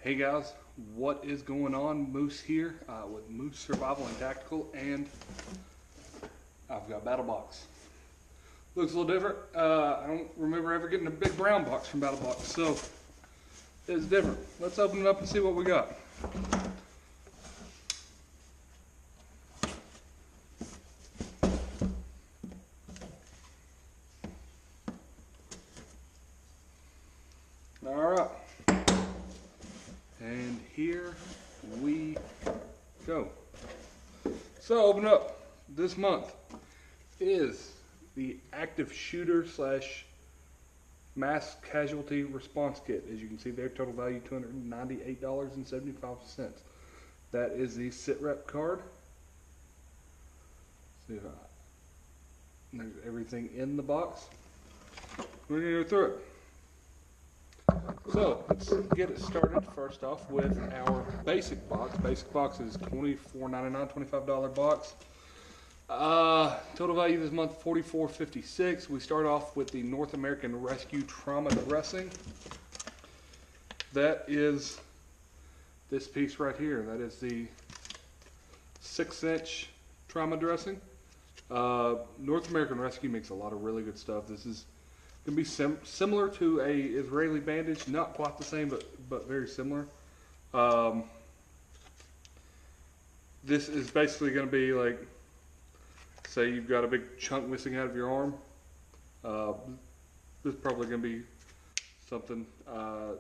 Hey guys, what is going on? Moose here with Moose Survival and Tactical, and I've got BattlBox. Looks a little different. I don't remember ever getting a big brown box from BattlBox, so it's different. Let's open it up and see what we got. All right. And here we go. So open up. This month is the active shooter / mass casualty response kit. As you can see there, total value $298.75. That is the sit rep card. See if there's everything in the box. We're gonna go through it. So let's get it started first off with our basic box. Basic box is $24.99, $25 box. Total value this month $44.56. We start off with the North American Rescue Trauma Dressing. That is this piece right here. That is the 6-inch trauma dressing. North American Rescue makes a lot of really good stuff. This is can be similar to a Israeli bandage, not quite the same, but very similar. This is basically going to be like, say you've got a big chunk missing out of your arm. This is probably going to be something, I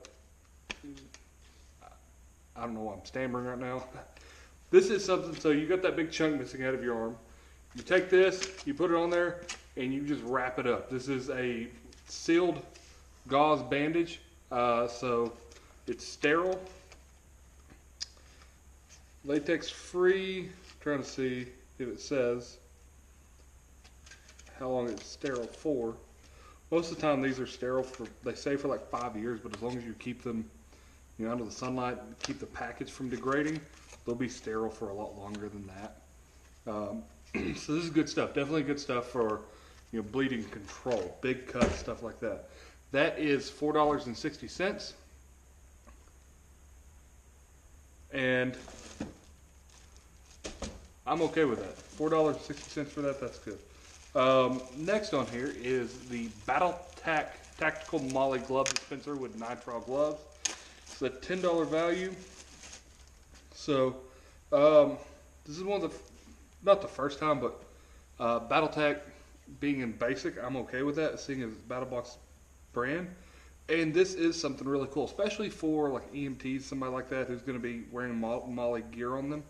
don't know why I'm stammering right now. This is something, so you got that big chunk missing out of your arm. You take this, you put it on there, and you just wrap it up. This is a sealed gauze bandage, so it's sterile, latex free. Trying to see if it says how long it's sterile for. Most of the time these are sterile for, they say for like 5 years, but as long as you keep them, you know, under the sunlight, keep the package from degrading, they'll be sterile for a lot longer than that. So this is good stuff, definitely good stuff for, you know, bleeding control, big cuts, stuff like that. That is $4.60. And I'm okay with that. $4.60 for that, that's good. Next on here is the BattleTac Tactical Molly Glove Dispenser with nitrile gloves. It's a $10 value. So, this is one of the, not the first time, but BattleTac being in basic, I'm okay with that, seeing as BattlBox brand. And this is something really cool, especially for like EMTs, somebody like that who's going to be wearing Molly gear on them.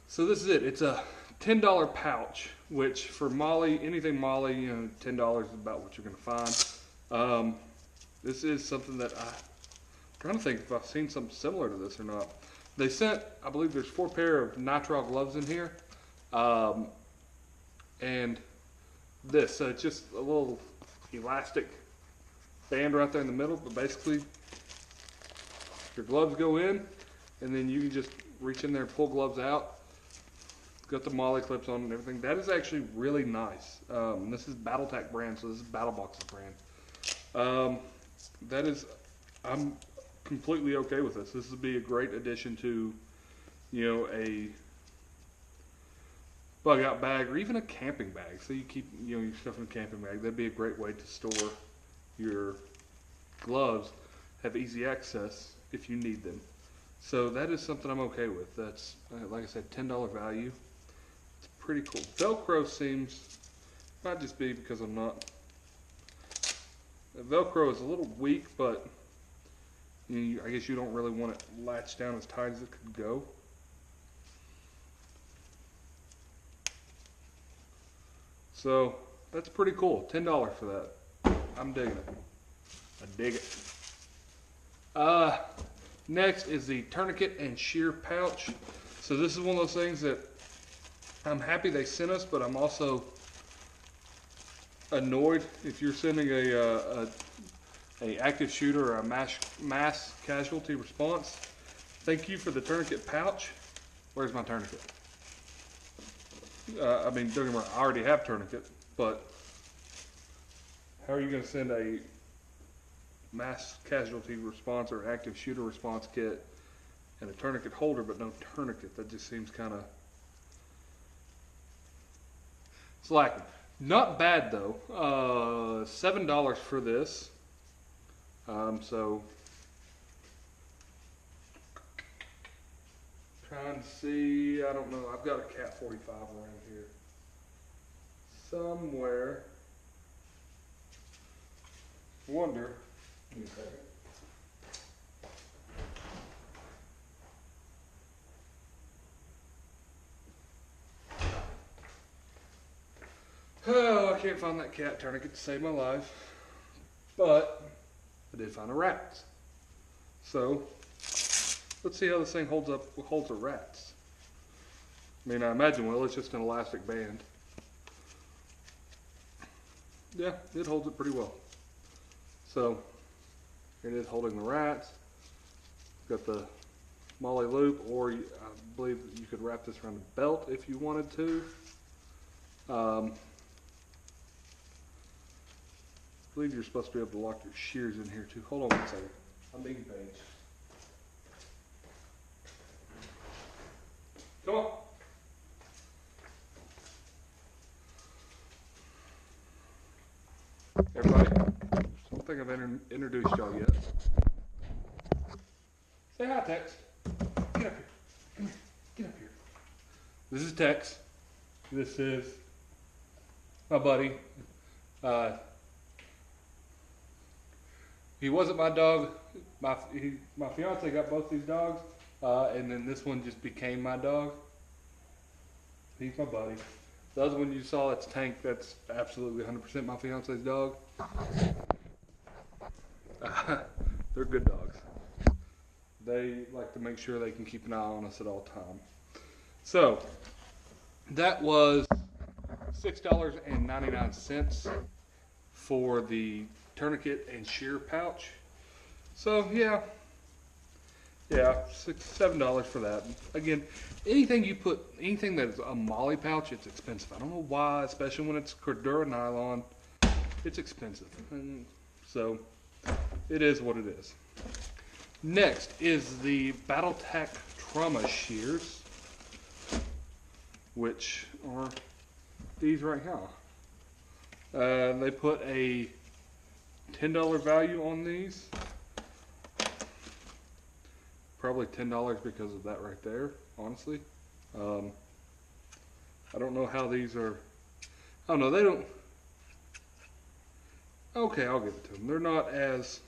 So this is it. It's a $10 pouch, which for Molly, anything Molly, you know, $10 is about what you're going to find. This is something that I'm trying to think if I've seen something similar to this or not. They sent, I believe there's 4 pair of nitrile gloves in here. And this, so it's just a little elastic band right there in the middle, but basically your gloves go in and then you can just reach in there and pull gloves out. Got the Molly clips on and everything. That is actually really nice. This is BattleTac brand, so this is BattlBox's brand. That is, I'm completely okay with this. This would be a great addition to, you know, a bug out bag or even a camping bag. So you keep, you know, your stuff in a camping bag. That'd be a great way to store your gloves, have easy access if you need them. So that is something I'm okay with. That's, like I said, $10 value. It's pretty cool. Velcro seems, might just be because I'm not, Velcro is a little weak, but you know, I guess you don't really want it latched down as tight as it could go. So that's pretty cool. $10 for that. I'm digging it. I dig it. Next is the tourniquet and shear pouch. So this is one of those things that I'm happy they sent us, but I'm also annoyed if you're sending a active shooter or a mass casualty response. Thank you for the tourniquet pouch. Where's my tourniquet? I mean, don't get me wrong, I already have tourniquet, but how are you going to send a mass casualty response or active shooter response kit and a tourniquet holder, but no tourniquet. That just seems kind of, it's lacking. Not bad though. $7 for this. So trying to see, I don't know. I've got a Cat 45 around here somewhere. Wonder. Give me a second. Oh, I can't find that cat tourniquet to save my life, but I did find a rat. So let's see how this thing holds the rats. I mean, I imagine well, it's just an elastic band. Yeah, it holds it pretty well. So it is holding the rats. Got the molly loop, or I believe you could wrap this around the belt if you wanted to. I believe you're supposed to be able to lock your shears in here too. Hold on one second. I'm being page. Come on. Everybody, I don't think I've introduced y'all yet. Say hi, Tex. Get up here. Come here. Get up here. This is Tex. This is my buddy. He wasn't my dog. My fiance got both these dogs, and then this one just became my dog. He's my buddy. The other one you saw, that's Tank. That's absolutely 100% my fiance's dog. They're good dogs. They like to make sure they can keep an eye on us at all time. So that was $6.99 for the tourniquet and shear pouch. So yeah, $7 for that. Again, anything that is a molly pouch, it's expensive. I don't know why, especially when it's Cordura nylon, it's expensive. And so it is what it is. Next is the BattlTech trauma shears, which are these right here. They put a $10 value on these. Probably $10 because of that right there, honestly. I don't know how these are. I don't know, they don't. Okay, I'll give it to them. They're not as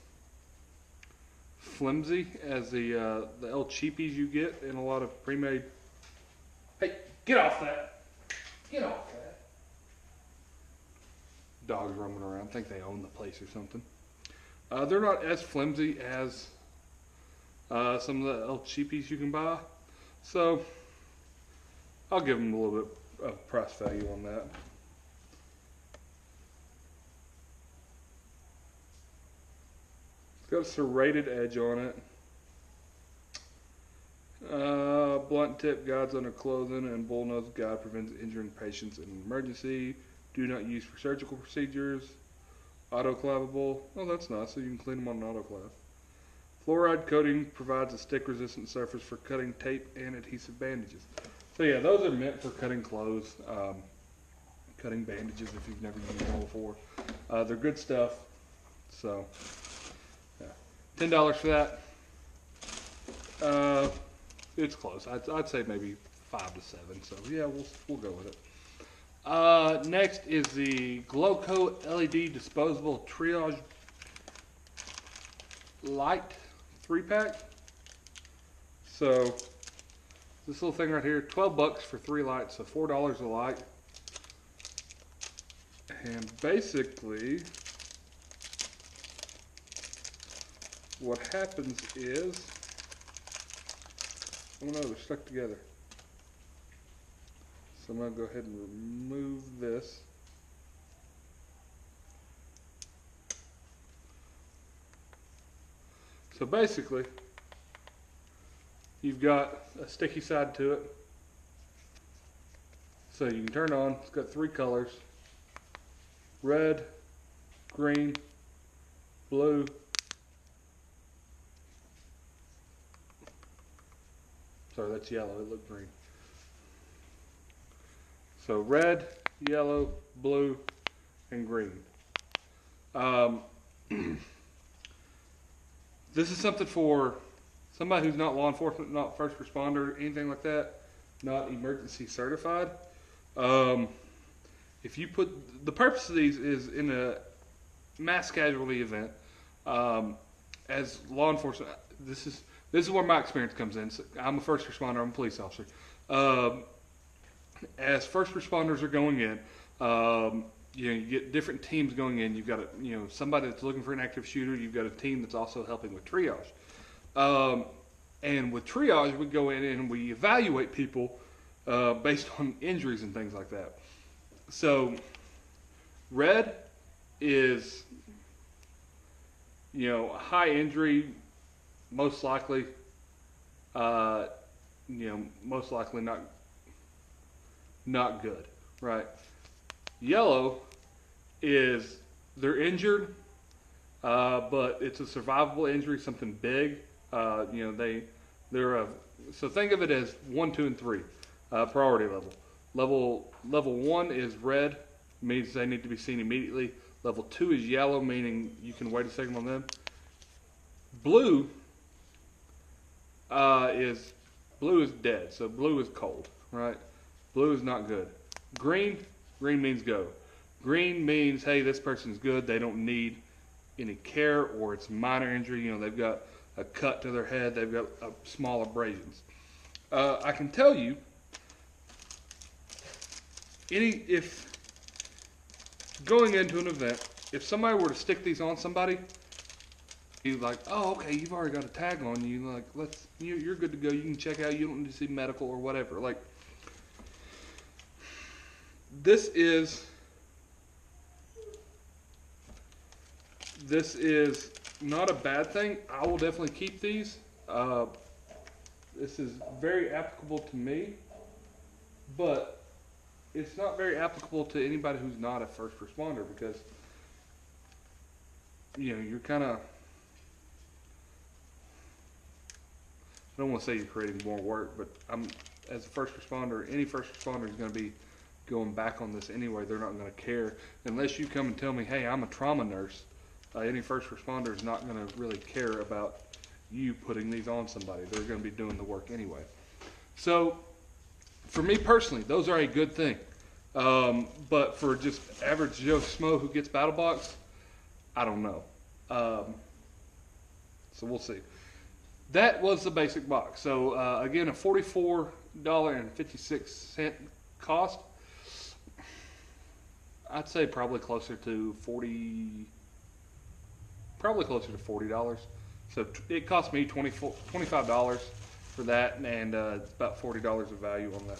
flimsy as the El Cheapies you get in a lot of pre-made. Hey, get off that! Get off that! Dogs roaming around. I think they own the place or something. They're not as flimsy as some of the El Cheapies you can buy. So I'll give them a little bit of price value on that. It's got a serrated edge on it. Blunt tip guides under clothing and bullnose guide prevents injuring patients in an emergency. Do not use for surgical procedures. Autoclavable. Oh, that's nice. So you can clean them on an autoclave. Fluoride coating provides a stick-resistant surface for cutting tape and adhesive bandages. So yeah, those are meant for cutting clothes, cutting bandages if you've never used them before. They're good stuff. So yeah, $10 for that. It's close. I'd say maybe 5 to 7. So yeah, we'll go with it. Next is the Glowco LED disposable triage light 3-pack. So this little thing right here, 12 bucks for 3 lights, so $4 a light. And basically what happens is, oh no, they're stuck together. So I'm going to go ahead and remove this. So basically, you've got a sticky side to it. So you can turn it on. It's got 3 colors: red, green, blue, Sorry, that's yellow. It looked green. So red, yellow, blue, and green. This is something for somebody who's not law enforcement, not first responder, anything like that, not emergency certified. If you put, the purpose of these is in a mass casualty event, as law enforcement, this is where my experience comes in. So I'm a first responder, I'm a police officer. As first responders are going in, you get different teams going in. You've got somebody that's looking for an active shooter. You've got a team that's also helping with triage. And with triage, we go in and we evaluate people based on injuries and things like that. So red is high injury, most likely not good, right? Yellow is they're injured, but it's a survivable injury, something big. So think of it as 1, 2, and 3 priority level. Level 1 is red, means they need to be seen immediately. Level 2 is yellow, meaning you can wait a second on them. Blue is dead, so blue is cold, right? Blue is not good. Green means go. Green means, hey, this person's good. They don't need any care, or it's minor injury. They've got a cut to their head. They've got small abrasions. I can tell you, if going into an event, if somebody were to stick these on somebody, you're like, oh, okay, you've already got a tag on you. Like, you're good to go. You can check out. You don't need to see medical or whatever. Like, this is not a bad thing. I will definitely keep these. This is very applicable to me, but it's not very applicable to anybody who's not a first responder, because you're kind of, I don't want to say you're creating more work, but as a first responder, any first responder is going to be going back on this anyway. They're not going to care unless you come and tell me, hey, I'm a trauma nurse. Any first responder is not going to really care about you putting these on somebody. They're going to be doing the work anyway. So for me personally, those are a good thing. But for just average Joe Schmo who gets BattlBox, I don't know. So we'll see. That was the basic box. So again, a $44.56 cost. I'd say probably closer to $40. So it cost me $25 for that, and it's about $40 of value on that.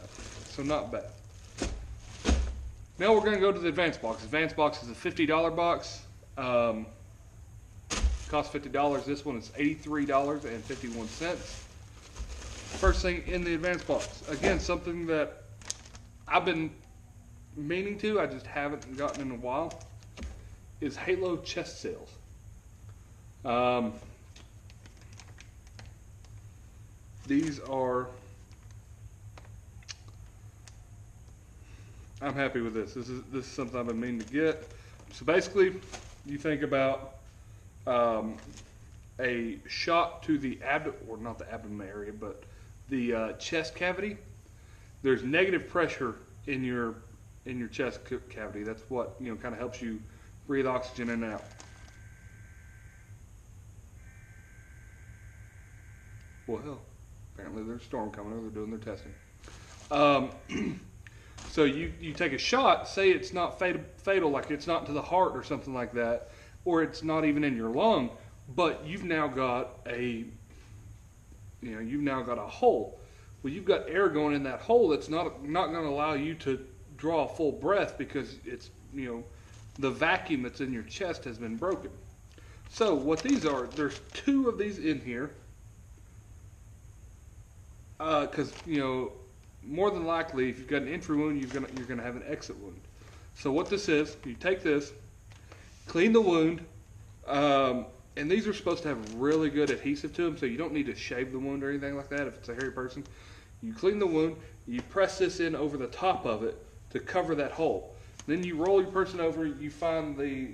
So not bad. Now we're going to go to the advanced box. Advanced box is a $50 box. Costs $50. This one is $83.51. First thing in the advanced box. Again, something that I've been meaning to, I just haven't gotten in a while, is Halo chest sails. These are, I'm happy with this. This is something I've been meaning to get. So basically, you think about a shot to the abdomen, or not the abdomen area, but the chest cavity. There's negative pressure in your chest cavity. That's what kind of helps you breathe oxygen in and out. Well, hell, apparently there's a storm coming, or they're doing their testing. So you take a shot, say it's not fatal, like it's not to the heart or something like that, or it's not even in your lung, but you've now got a hole. Well, you've got air going in that hole that's not going to allow you to draw a full breath, because it's the vacuum that's in your chest has been broken. So what these are, there's 2 of these in here. Because more than likely, if you've got an entry wound, you're gonna have an exit wound. So what this is, you take this, clean the wound, And these are supposed to have really good adhesive to them, so you don't need to shave the wound or anything like that if it's a hairy person. You clean the wound, you press this in over the top of it to cover that hole. Then you roll your person over, you find the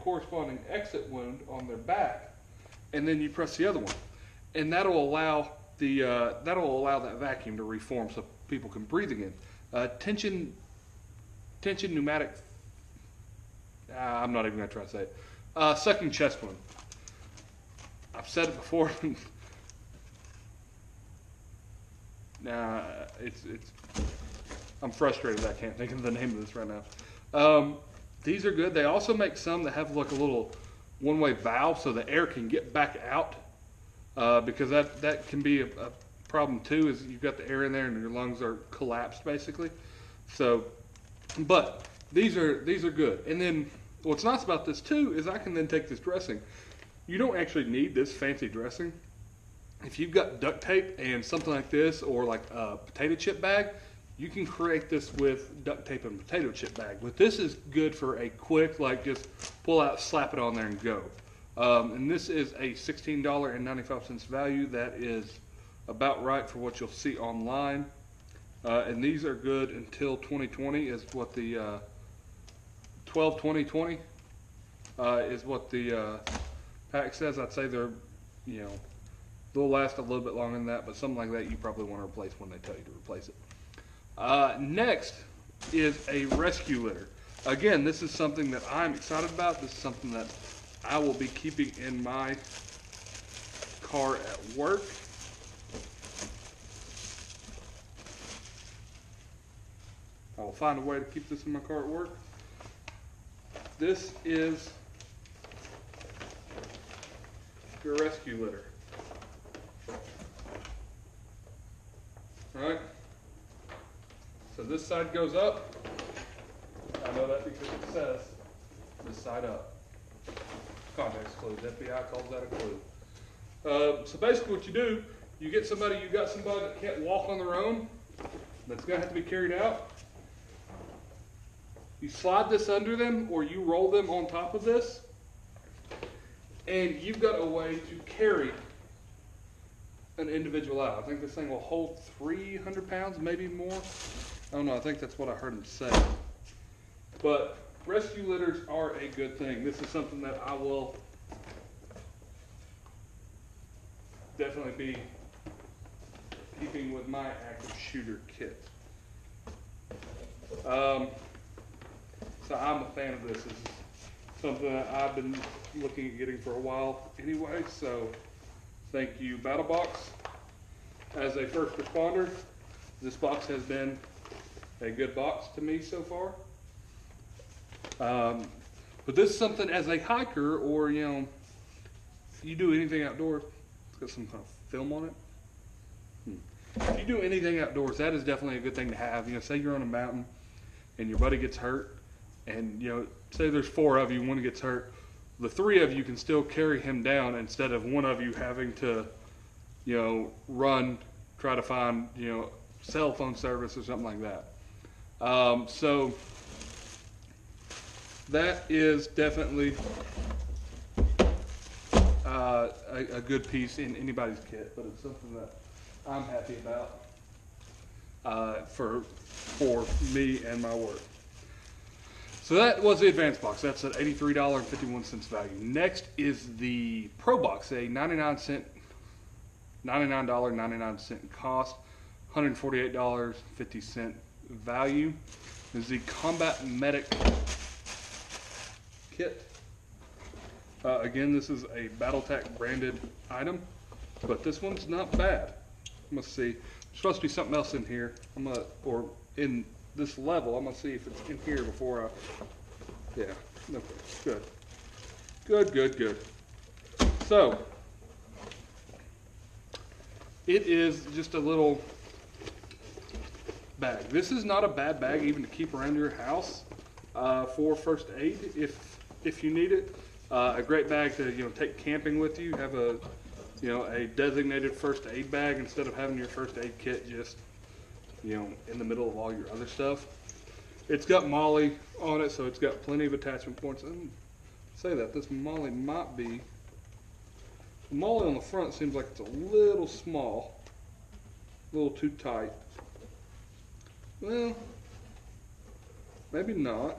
corresponding exit wound on their back, and then you press the other one. And that'll allow that vacuum to reform so people can breathe again. Tension pneumatic, I'm not even going to try to say it. Sucking chest wound. I've said it before. I'm frustrated that I can't think of the name of this right now. These are good. They also make some that have like a little one-way valve so the air can get back out, because that can be a problem too, is you've got the air in there and your lungs are collapsed basically. So, but these are good. And then what's nice about this too is I can then take this dressing. You don't actually need this fancy dressing. If you've got duct tape and something like this, or like a potato chip bag, you can create this with duct tape and potato chip bag. But this is good for a quick, like just pull out, slap it on there and go. And this is a $16.95 value. That is about right for what you'll see online. And these are good until 2020 is what the 12-20-20 is what the pack says. I'd say they're, they'll last a little bit longer than that, but something like that you probably want to replace when they tell you to replace it. Next is a rescue litter. Again, this is something that I'm excited about. This is something that I will be keeping in my car at work. I will find a way to keep this in my car at work. This is your rescue litter. Alright, so this side goes up. I know that because it says this side up. Context clues, FBI calls that a clue. So basically what you do, you got somebody that can't walk on their own, that's going to have to be carried out. You slide this under them, or you roll them on top of this, and you've got a way to carry an individual out. I think this thing will hold 300 pounds, maybe more. I don't know, I think that's what I heard him say. But rescue litters are a good thing. This is something that I will definitely be keeping with my active shooter kit. So I'm a fan of this. This is something that I've been looking at getting for a while anyway, so thank you, BattlBox. As a first responder, this box has been a good box to me so far. But this is something as a hiker, or if you do anything outdoors, it's got some kind of film on it. If you do anything outdoors, that is definitely a good thing to have. Say you're on a mountain and your buddy gets hurt, and say there's 4 of you, one gets hurt, the 3 of you can still carry him down instead of one of you having to, run, try to find, cell phone service or something like that. So that is definitely a good piece in anybody's kit, but it's something that I'm happy about for me and my work. So that was the advanced box. That's at $83.51 value. Next is the Pro Box, a $99.99 cost, $148.50 value. This is the Combat Medic kit. Again, this is a BattleTech branded item, but this one's not bad. Let's see. There's supposed to be something else in here. Or in this level. I'm gonna see if it's in here before I. Yeah. Okay. Good. So it is just a little bag. This is not a bad bag even to keep around your house for first aid if you need it. A great bag to take camping with you. Have a a designated first aid bag instead of having your first aid kit just in the middle of all your other stuff. It's got MOLLE on it, so it's got plenty of attachment points. I didn't say that this MOLLE might be The MOLLE on the front seems like it's a little small, a little too tight. Well, maybe not.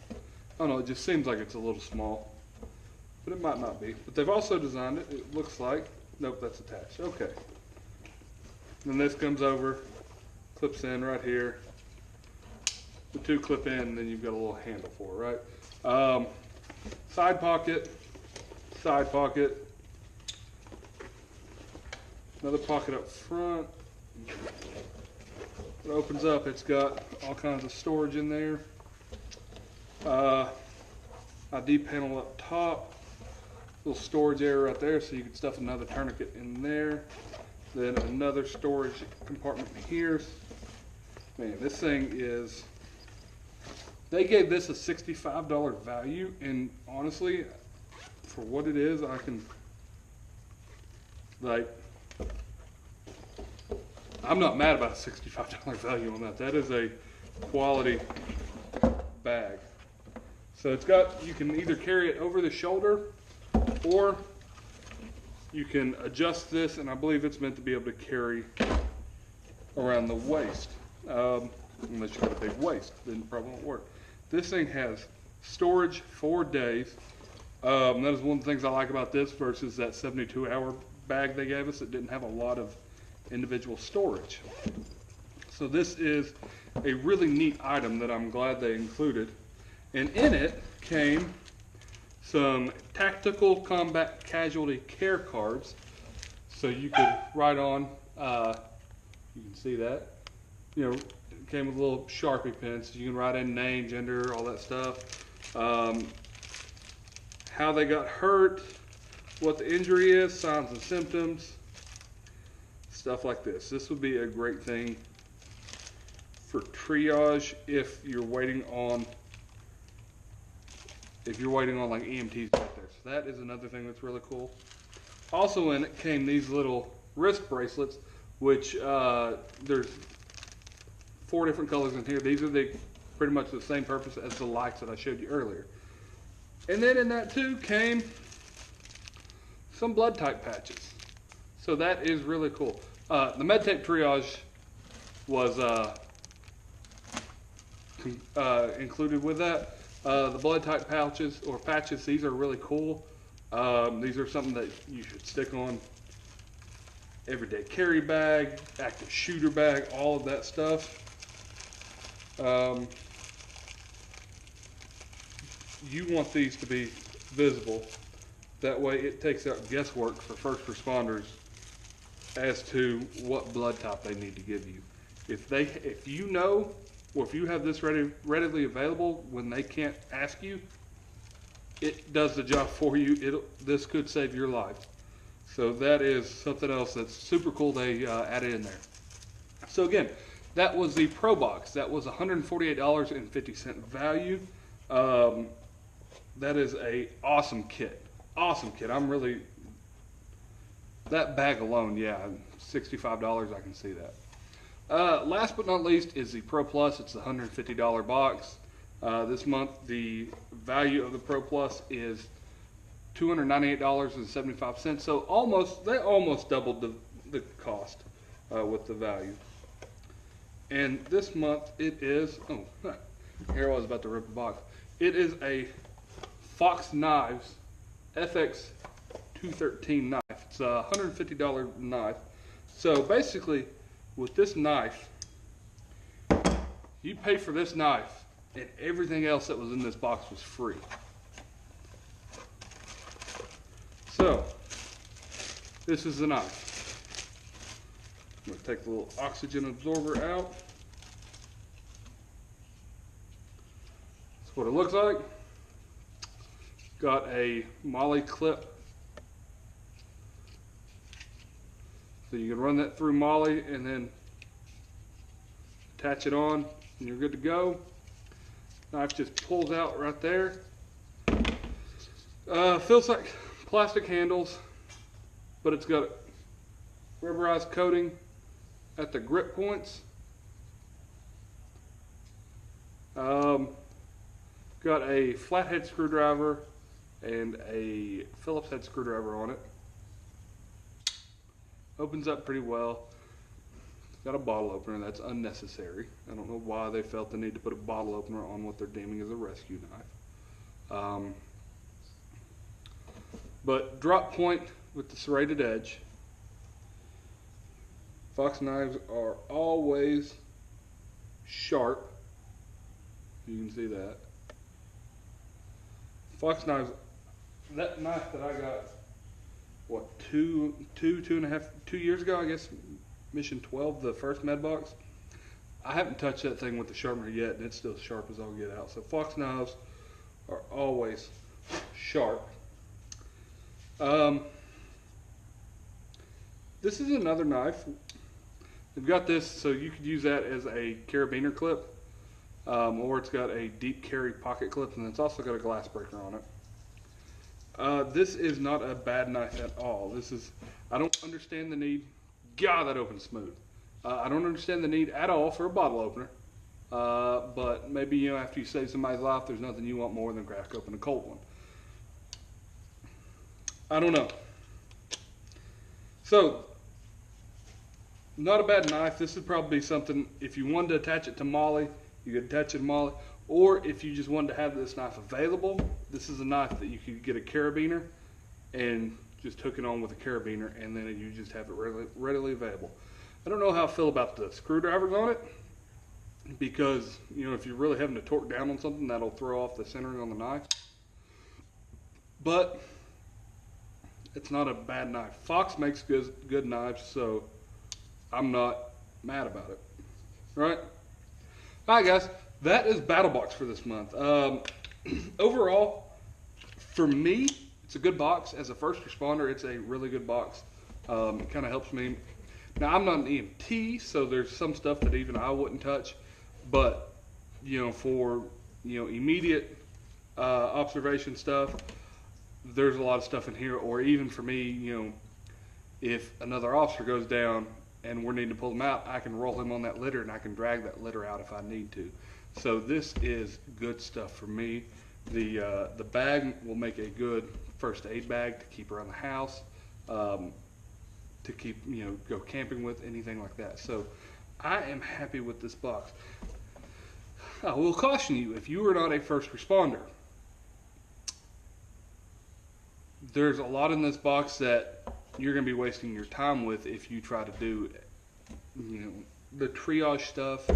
I don't know, it just seems like it's a little small, but it might not be. But they've also designed it, it looks like, nope, that's attached, okay. Then this comes over, clips in right here. The two clip in, and then you've got a little handle for it, right? Side pocket, another pocket up front. It opens up, it's got all kinds of storage in there. ID panel up top, little storage area right there so you can stuff another tourniquet in there. Then another storage compartment here. Man, this thing is, they gave this a $65 value, and honestly, for what it is, I can, like, I'm not mad about a $65 value on that. That is a quality bag. So it's got, you can either carry it over the shoulder, or you can adjust this, and I believe it's meant to be able to carry around the waist. Unless you've got a big waist, then it probably won't work. This thing has storage 4 days. That is one of the things I like about this versus that 72-hour bag they gave us. It didn't have a lot of individual storage. So this is a really neat item that I'm glad they included. And in it came some tactical combat casualty care cards. So you could write on, you can see that, you know, it came with little Sharpie pens. So you can write in name, gender, all that stuff. How they got hurt, what the injury is, signs and symptoms, stuff like this. This would be a great thing for triage if you're waiting on like EMTs right there. So that is another thing that's really cool. Also in it came these little wrist bracelets, which there's 4 different colors in here. These are pretty much the same purpose as the lights that I showed you earlier. And then in that too came some blood type patches. So that is really cool. The med tape triage was included with that. The blood type pouches or patches, these are really cool. These are something that you should stick on everyday carry bag, active shooter bag, all of that stuff. You want these to be visible. That way it takes out guesswork for first responders as to what blood type they need to give you. If you know, or if you have this readily available when they can't ask you, it does the job for you. This could save your life. So that is something else that's super cool they added in there. So again, that was the Pro Box. That was $148.50 value. That is a awesome kit. Awesome kit. I'm really, that bag alone, yeah, $65, I can see that. Last but not least is the Pro Plus. It's the $150 box. This month, the value of the Pro Plus is $298.75. So they almost doubled the cost with the value. And this month it is, here I was about to rip the box. It is a Fox Knives FX 213 knife. It's a $150 knife. So basically, with this knife, you pay for this knife, and everything else that was in this box was free. So, this is the knife. I'm going to take the little oxygen absorber out. That's what it looks like. Got a MOLLE clip. So you can run that through MOLLE and then attach it on and you're good to go. Knife just pulls out right there. Feels like plastic handles, but it's got rubberized coating at the grip points. Got a flathead screwdriver and a Phillips head screwdriver on it. Opens up pretty well. It's got a bottle opener. That's unnecessary. I don't know why they felt the need to put a bottle opener on what they're deeming as a rescue knife. But drop point with the serrated edge. Fox knives are always sharp. You can see that. Fox knives, that knife that I got, what, 2 years ago, I guess, Mission 12, the first med box. I haven't touched that thing with the sharpener yet, and it's still sharp as all get out. So Fox knives are always sharp. This is another knife. We've got this, so you could use that as a carabiner clip, or it's got a deep carry pocket clip, and it's also got a glass breaker on it. This is not a bad knife at all. I don't understand the need. God, that opens smooth. I don't understand the need at all for a bottle opener. But maybe, after you save somebody's life, there's nothing you want more than crack open a cold one. I don't know. So, not a bad knife. This would probably be something, if you wanted to attach it to Molly, you could attach it to Molly. Or if you just wanted to have this knife available, this is a knife that you could get a carabiner and just hook it on with a carabiner, and then you just have it readily available. I don't know how I feel about the screwdrivers on it, because, if you're really having to torque down on something, that'll throw off the centering on the knife. But it's not a bad knife. Fox makes good knives, so I'm not mad about it. Right? All right, guys. That is BattlBox for this month. Overall, for me, it's a good box. As a first responder, it's a really good box. It kind of helps me. Now, I'm not an EMT, so there's some stuff that even I wouldn't touch. But, for, immediate observation stuff, there's a lot of stuff in here. Or even for me, if another officer goes down and we're needing to pull him out, I can roll him on that litter and I can drag that litter out if I need to. So this is good stuff for me. The bag will make a good first aid bag to keep around the house, to keep, go camping with, anything like that. So I am happy with this box. I will caution you, if you are not a first responder, there's a lot in this box that you're going to be wasting your time with if you try to do, the triage stuff.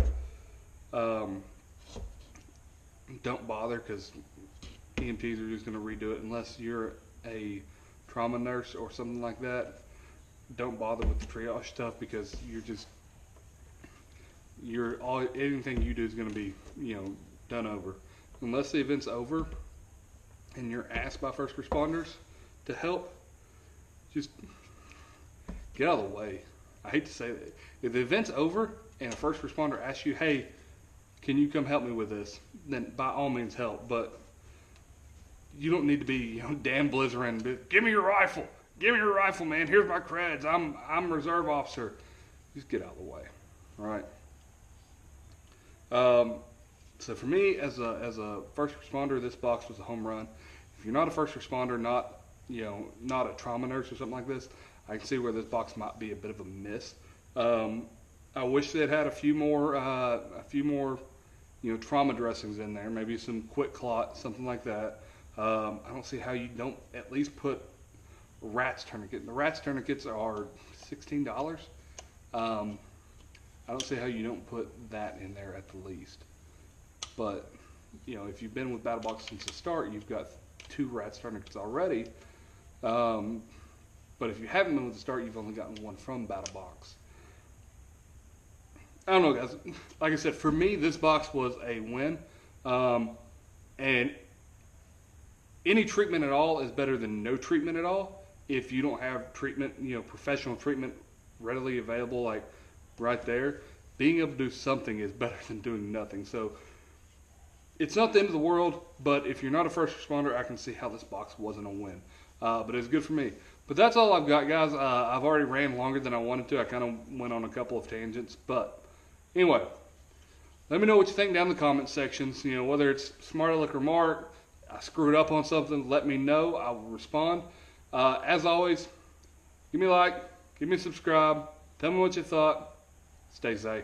Don't bother, because EMTs are just going to redo it unless you're a trauma nurse or something like that. Don't bother with the triage stuff, because anything you do is going to be, done over. Unless the event's over and you're asked by first responders to help, just get out of the way. I hate to say that. If the event's over and a first responder asks you, hey, can you come help me with this? Then by all means help. But you don't need to be, Dan Blizzarin. Give me your rifle. Give me your rifle, man. Here's my creds. I'm a reserve officer. Just get out of the way. All right. So for me, as a first responder, this box was a home run. If you're not a first responder, not a trauma nurse or something like this, I can see where this box might be a bit of a miss. I wish they'd had a few more trauma dressings in there, maybe some quick clot, something like that. I don't see how you don't at least put RATS tourniquet. The RATS tourniquets are $16. I don't see how you don't put that in there at the least. But if you've been with BattlBox since the start, you've got 2 RATS tourniquets already. But if you haven't been with the start, you've only gotten 1 from BattlBox. I don't know, guys. Like I said, for me, this box was a win. And any treatment at all is better than no treatment at all. If you don't have treatment, professional treatment readily available, like right there, being able to do something is better than doing nothing. So it's not the end of the world, but if you're not a first responder, I can see how this box wasn't a win. But it's good for me. But that's all I've got, guys. I've already ran longer than I wanted to. I kind of went on a couple of tangents. But anyway, let me know what you think down in the comment sections. Whether it's smart aleck or mark, I screwed up on something, let me know. I will respond. As always, give me a like, Give me a subscribe. Tell me what you thought. Stay safe.